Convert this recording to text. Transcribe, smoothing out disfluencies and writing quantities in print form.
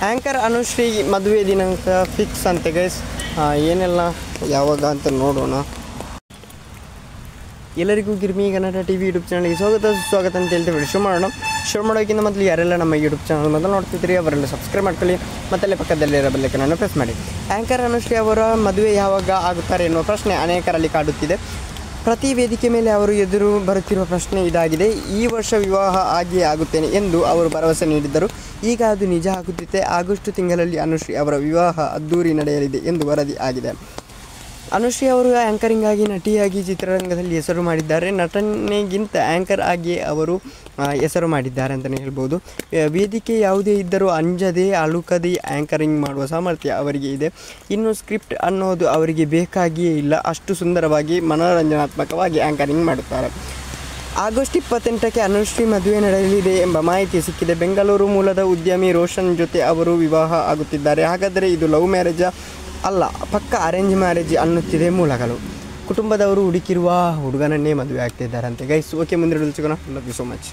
Anchor Anushree ಮದುವೆ ದಿನಾಂಕ fix ಅಂತೆ ಗೈಸ್. ಏನೆಲ್ಲ ಯಾವಾಗ ಅಂತ ನೋಡೋಣ. ಎಲ್ಲರಿಗೂ ಗಿರ್ಮಿ ಕನ್ನಡ ಟಿ ವಿ ಯೂಟ್ಯೂಬ್ ಚಾನಲ್ಗೆ ಸ್ವಾಗತ ಅಂತ ಹೇಳ್ತೀವಿ. ಶುರು ಮಾಡೋಕ್ಕಿಂತ ಮೊದಲು ಯಾರೆಲ್ಲ ನಮ್ಮ ಯೂಟ್ಯೂಬ್ ಚಾನಲ್ ಮೊದಲು ನೋಡ್ತಿದ್ರಿ ಅವರೆಲ್ಲ ಸಬ್ಸ್ಕ್ರೈಬ್ ಮಾಡ್ಕೊಳ್ಳಿ, ಮತ್ತಲ್ಲೇ ಪಕ್ಕದಲ್ಲಿರೋ ಬೆಲ್ಲೈಕನನ್ನು ಪ್ರೆಸ್ ಮಾಡಿ. ಆ್ಯಂಕರ್ ಅನುಶ್ರೀ ಅವರ ಮದುವೆ ಯಾವಾಗ ಆಗುತ್ತಾರೆ ಎನ್ನುವ ಪ್ರಶ್ನೆ ಅನೇಕರಲ್ಲಿ ಕಾಡುತ್ತಿದೆ. ಪ್ರತಿ ವೇದಿಕೆ ಮೇಲೆ ಅವರು ಎದುರು ಬರುತ್ತಿರುವ ಪ್ರಶ್ನೆ ಇದಾಗಿದೆ. ಈ ವರ್ಷ ವಿವಾಹ ಆಗಿಯೇ ಆಗುತ್ತೇನೆ ಎಂದು ಅವರು ಭರವಸೆ ನೀಡಿದ್ದರು. ಈಗ ಅದು ನಿಜ ಆಗುತ್ತಿದೆ. ಆಗಸ್ಟ್ ತಿಂಗಳಲ್ಲಿ ಅನುಶ್ರೀ ಅವರ ವಿವಾಹ ಅದ್ದೂರಿ ನಡೆಯಲಿದೆ ಎಂದು ವರದಿ ಆಗಿದೆ. ಅನುಶ್ರೀ ಅವರು ಆ್ಯಂಕರಿಂಗ್ ಆಗಿ, ನಟಿಯಾಗಿ ಚಿತ್ರರಂಗದಲ್ಲಿ ಹೆಸರು ಮಾಡಿದ್ದಾರೆ. ನಟನೆಗಿಂತ ಆ್ಯಂಕರ್ ಆಗಿಯೇ ಅವರು ಹೆಸರು ಮಾಡಿದ್ದಾರೆ ಅಂತಲೇ ಹೇಳ್ಬೋದು. ವೇದಿಕೆ ಯಾವುದೇ ಇದ್ದರೂ ಅಂಜದೆ ಅಳುಕದೆ ಆ್ಯಂಕರಿಂಗ್ ಮಾಡುವ ಸಾಮರ್ಥ್ಯ ಅವರಿಗೆ ಇದೆ. ಇನ್ನು ಸ್ಕ್ರಿಪ್ಟ್ ಅನ್ನೋದು ಅವರಿಗೆ ಬೇಕಾಗಿಯೇ ಇಲ್ಲ, ಅಷ್ಟು ಸುಂದರವಾಗಿ ಮನೋರಂಜನಾತ್ಮಕವಾಗಿ ಆ್ಯಂಕರಿಂಗ್ ಮಾಡುತ್ತಾರೆ. ಆಗಸ್ಟ್ 28ಕ್ಕೆ ಅನುಶ್ರೀ ಮದುವೆ ನಡೆಯಲಿದೆ ಎಂಬ ಮಾಹಿತಿ ಸಿಕ್ಕಿದೆ. ಬೆಂಗಳೂರು ಮೂಲದ ಉದ್ಯಮಿ ರೋಷನ್ ಜೊತೆ ಅವರು ವಿವಾಹ ಆಗುತ್ತಿದ್ದಾರೆ. ಹಾಗಾದರೆ ಇದು ಲವ್ ಮ್ಯಾರೇಜಾ? ಅಲ್ಲ, ಪಕ್ಕ ಅರೇಂಜ್ ಮ್ಯಾರೇಜ್ ಅನ್ನುತ್ತಿದೆ ಮೂಲಗಳು. ಕುಟುಂಬದವರು ಹುಡುಕಿರುವ ಹುಡುಗನನ್ನೇ ಮದುವೆ ಆಗ್ತಿದ್ದಾರಂತೆ ಗೈಸ್. ಓಕೆ, ಮುಂದೆ ಸಿಗೋಣ. Love you so much.